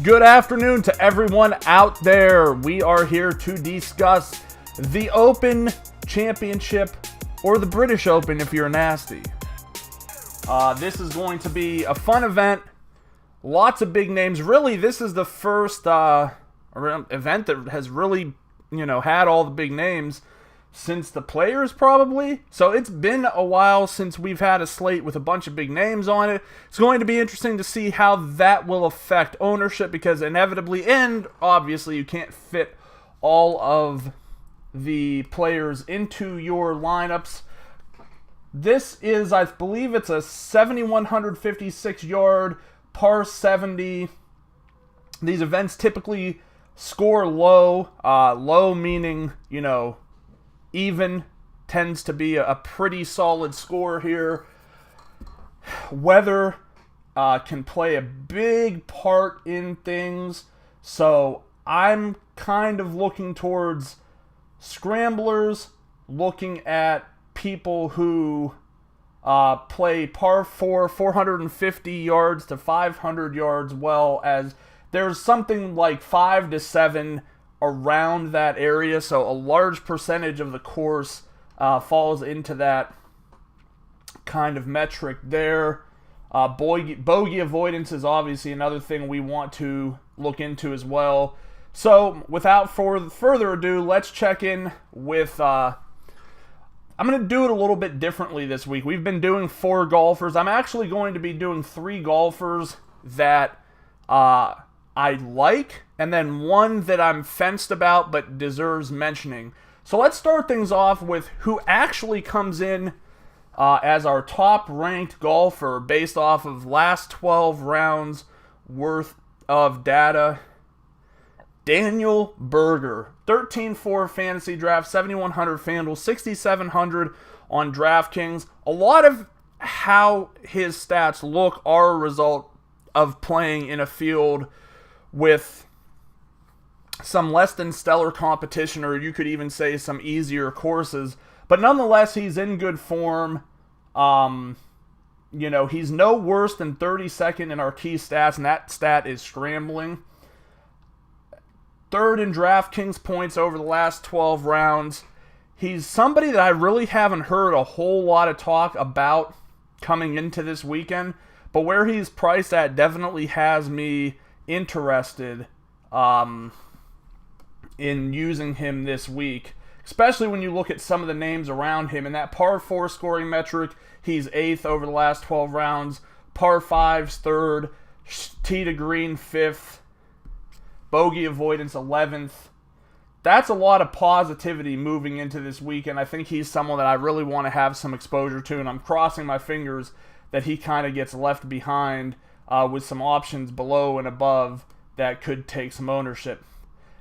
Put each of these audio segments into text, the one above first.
Good afternoon to everyone out there. We are here to discuss the Open Championship, or the British Open if you're nasty. This is going to be a fun event. Lots of big names. Really, this is the first event that has really, had all the big names since the Players, probably. So it's been a while since we've had a slate with a bunch of big names on it. It's going to be interesting to see how that will affect ownership, because inevitably, and obviously, you can't fit all of the players into your lineups. This is, I believe it's a 7,156 yard par 70. These events typically score low. Low meaning, even tends to be a pretty solid score here. Weather can play a big part in things, so I'm kind of looking towards scramblers, looking at people who play par 4, 450 yards to 500 yards, well as there's something like 5 to 7 around that area, so a large percentage of the course falls into that kind of metric there. Bogey avoidance is obviously another thing we want to look into as well. So without further ado, let's check in with... I'm going to do it a little bit differently this week. We've been doing 4 golfers. I'm actually going to be doing 3 golfers that I like, and then one that I'm fenced about but deserves mentioning. So let's start things off with who actually comes in as our top-ranked golfer based off of last 12 rounds worth of data. Daniel Berger, 13-4 fantasy draft, 7,100 FanDuel, 6,700 on Draftkings. A lot of how his stats look are a result of playing in a field with some less than stellar competition, or you could even say some easier courses. But nonetheless, he's in good form. He's no worse than 32nd in our key stats, and that stat is scrambling. 3rd in DraftKings points over the last 12 rounds. He's somebody that I really haven't heard a whole lot of talk about coming into this weekend, but where he's priced at definitely has me interested in using him this week, especially when you look at some of the names around him. In that par 4 scoring metric, he's 8th over the last 12 rounds. Par 5's 3rd, tee to green 5th, bogey avoidance 11th. That's a lot of positivity moving into this week, and I think he's someone that I really want to have some exposure to, and I'm crossing my fingers that he kind of gets left behind with some options below and above that could take some ownership.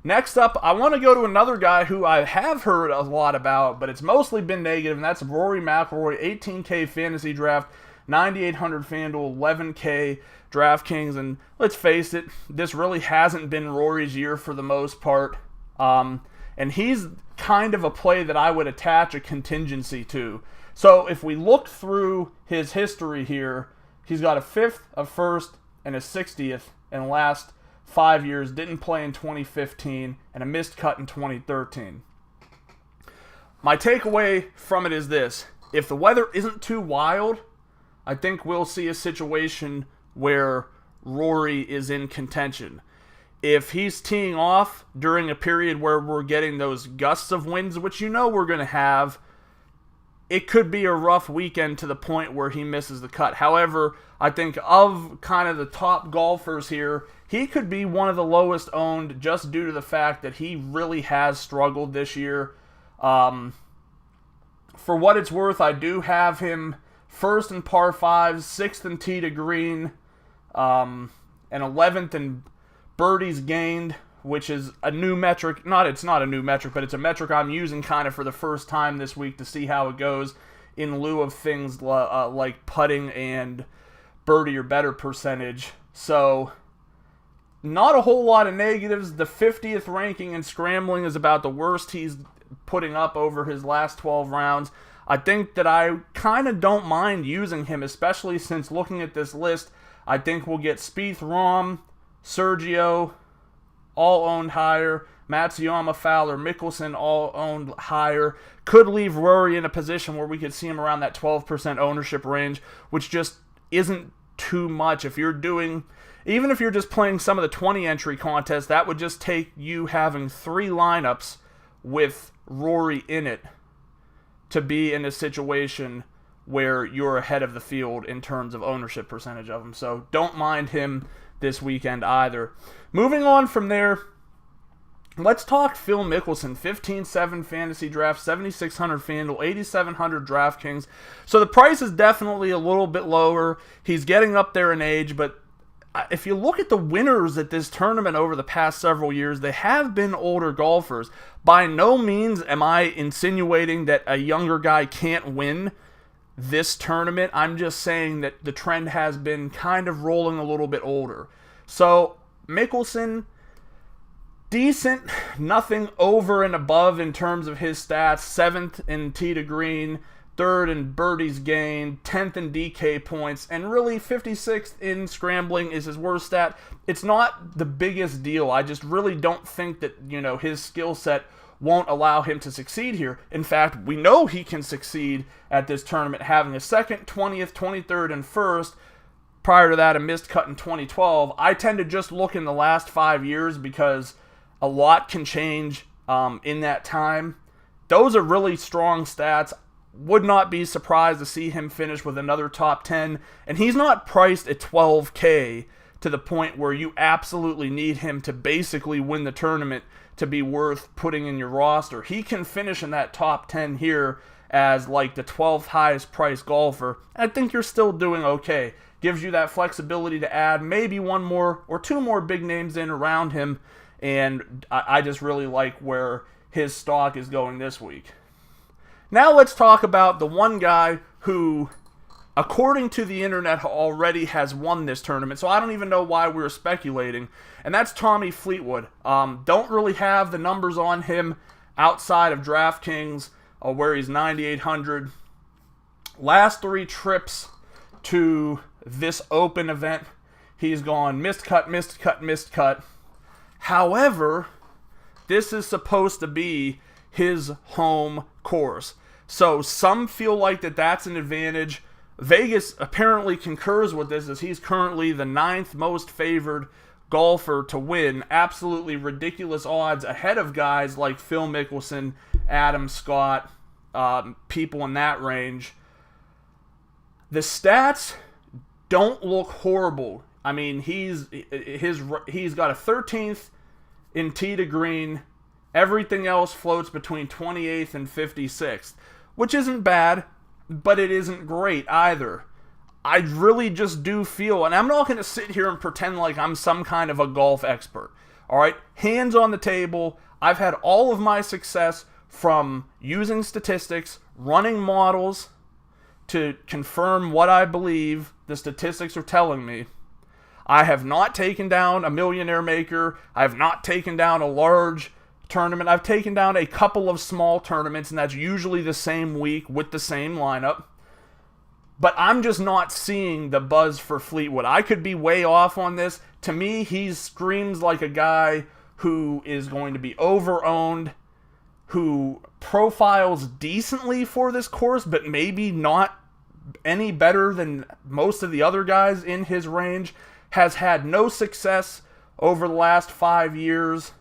Next up, I want to go to another guy who I have heard a lot about, but it's mostly been negative, and that's Rory McIlroy, 18K fantasy draft, 9,800 FanDuel, 11K DraftKings, and let's face it, this really hasn't been Rory's year for the most part, and he's kind of a play that I would attach a contingency to. So if we look through his history here, he's got a 5th, a 1st, and a 60th in the last 5 years, didn't play in 2015, and a missed cut in 2013. My takeaway from it is this: if the weather isn't too wild, I think we'll see a situation where Rory is in contention. If he's teeing off during a period where we're getting those gusts of winds, which we're going to have, it could be a rough weekend to the point where he misses the cut. However, I think of kind of the top golfers here, he could be one of the lowest owned just due to the fact that he really has struggled this year. For what it's worth, I do have him 1st in par 5s, 6th in tee to green, and 11th in birdies gained, which is a new metric. It's not a new metric, but it's a metric I'm using kind of for the first time this week to see how it goes in lieu of things like putting and birdie or better percentage. So not a whole lot of negatives. The 50th ranking in scrambling is about the worst he's putting up over his last 12 rounds. I think that I kind of don't mind using him, especially since looking at this list, I think we'll get Spieth, Rahm, Sergio, all owned higher. Matsuyama, Fowler, Mickelson, all owned higher. Could leave Rory in a position where we could see him around that 12% ownership range, which just isn't too much. Even if you're just playing some of the 20 entry contests, that would just take you having 3 lineups with Rory in it to be in a situation where you're ahead of the field in terms of ownership percentage of him. So don't mind him this weekend either. Moving on from there, let's talk Phil Mickelson. 15-7 fantasy draft, 7,600 FanDuel, 8,700 DraftKings. So the price is definitely a little bit lower. He's getting up there in age, but if you look at the winners at this tournament over the past several years, they have been older golfers. By no means am I insinuating that a younger guy can't win this tournament. I'm just saying that the trend has been kind of rolling a little bit older. So Mickelson, decent, nothing over and above in terms of his stats. 7th in tee to green, 3rd in birdies gained, 10th in DK points, and really 56th in scrambling is his worst stat. It's not the biggest deal. I just really don't think that, his skill set won't allow him to succeed here. In fact, we know he can succeed at this tournament, having a 2nd, 20th, 23rd, and 1st. Prior to that, a missed cut in 2012. I tend to just look in the last 5 years because a lot can change in that time. Those are really strong stats. Would not be surprised to see him finish with another top 10. And he's not priced at $12K to the point where you absolutely need him to basically win the tournament to be worth putting in your roster. He can finish in that top 10 here as like the 12th highest priced golfer. I think you're still doing okay. Gives you that flexibility to add maybe 1 more or 2 more big names in around him. And I just really like where his stock is going this week. Now let's talk about the one guy who, according to the internet, already has won this tournament. So I don't even know why we were speculating. And that's Tommy Fleetwood. Don't really have the numbers on him outside of DraftKings, where he's 9,800. Last 3 trips to this open event, he's gone missed cut, missed cut, missed cut. However, this is supposed to be his home course. So some feel like that's an advantage. Vegas apparently concurs with this, as he's currently the 9th most favored golfer to win. Absolutely ridiculous odds, ahead of guys like Phil Mickelson, Adam Scott, people in that range. The stats don't look horrible. I mean, he's got a 13th in tee to green. Everything else floats between 28th and 56th, which isn't bad, but it isn't great either. I really just do feel, and I'm not going to sit here and pretend like I'm some kind of a golf expert. All right, hands on the table. I've had all of my success from using statistics, running models to confirm what I believe the statistics are telling me. I have not taken down a millionaire maker. I have not taken down a large tournament. I've taken down a couple of small tournaments, and that's usually the same week with the same lineup. But I'm just not seeing the buzz for Fleetwood. I could be way off on this. To me, he screams like a guy who is going to be over-owned, who profiles decently for this course, but maybe not any better than most of the other guys in his range. Has had no success over the last 5 years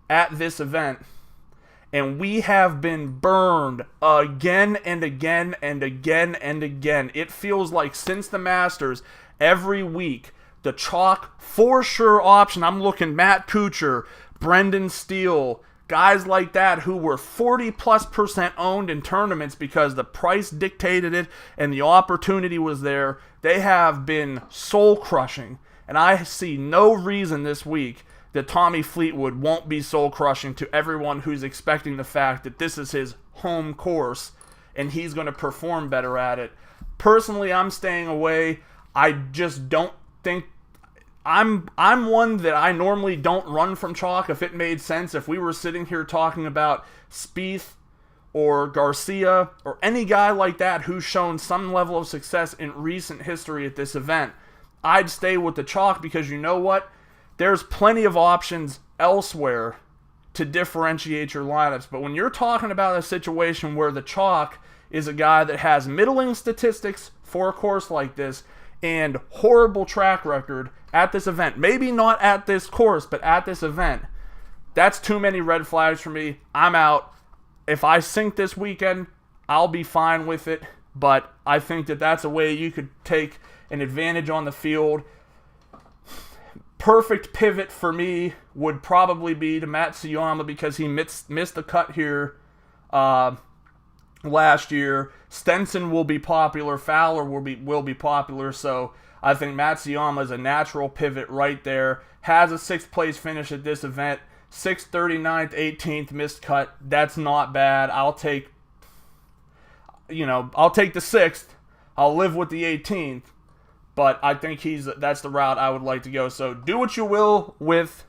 at this event. And we have been burned again and again and again and again. It feels like since the Masters, every week, the chalk for sure option. I'm looking Matt Kuchar, Brendan Steele, guys like that who were 40+% owned in tournaments because the price dictated it and the opportunity was there. They have been soul crushing. And I see no reason this week that Tommy Fleetwood won't be soul-crushing to everyone who's expecting the fact that this is his home course and he's going to perform better at it. Personally, I'm staying away. I just don't think... I'm one that I normally don't run from chalk if it made sense. If we were sitting here talking about Spieth or Garcia or any guy like that who's shown some level of success in recent history at this event, I'd stay with the chalk because you know what? there's plenty of options elsewhere to differentiate your lineups. But when you're talking about a situation where the chalk is a guy that has middling statistics for a course like this and horrible track record at this event, maybe not at this course, but at this event, that's too many red flags for me. I'm out. If I sink this weekend, I'll be fine with it. But I think that that's a way you could take an advantage on the field. Perfect pivot for me would probably be to Matsuyama because he missed the cut here last year. Stenson will be popular. Fowler will be popular. So I think Matsuyama is a natural pivot right there. Has a 6th place finish at this event. 6th, 39th, 18th missed cut. That's not bad. I'll take the 6th. I'll live with the 18th. But I think that's the route I would like to go. So do what you will with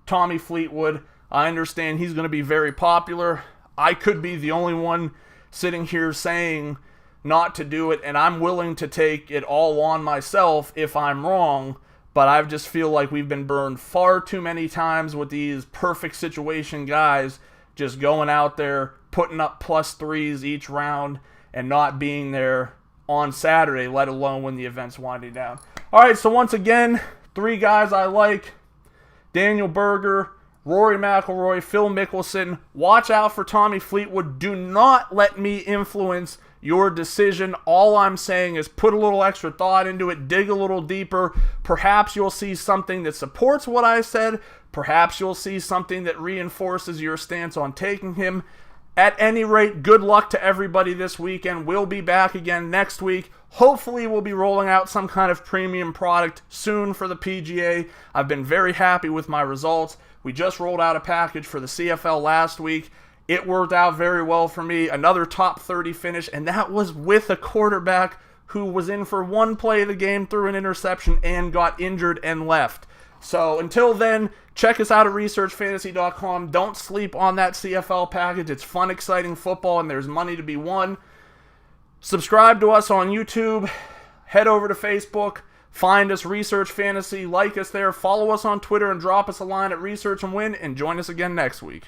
Tommy Fleetwood. I understand he's going to be very popular. I could be the only one sitting here saying not to do it, and I'm willing to take it all on myself if I'm wrong. But I just feel like we've been burned far too many times with these perfect situation guys just going out there, putting up +3s each round, and not being there on Saturday, let alone when the event's winding down. All right, so once again, 3 guys I like: Daniel Berger, Rory McIlroy, Phil Mickelson. Watch out for Tommy Fleetwood. Do not let me influence your decision. All I'm saying is put a little extra thought into it, dig a little deeper. Perhaps you'll see something that supports what I said. Perhaps you'll see something that reinforces your stance on taking him. At any rate, good luck to everybody this weekend. We'll be back again next week. Hopefully, we'll be rolling out some kind of premium product soon for the PGA. I've been very happy with my results. We just rolled out a package for the CFL last week. It worked out very well for me. Another top 30 finish, and that was with a quarterback who was in for one play of the game, threw an interception, and got injured and left. So until then, check us out at researchfantasy.com. Don't sleep on that CFL package. It's fun, exciting football, and there's money to be won. Subscribe to us on YouTube. Head over to Facebook. Find us, Research Fantasy. Like us there. Follow us on Twitter and drop us a line at Research and Win. And join us again next week.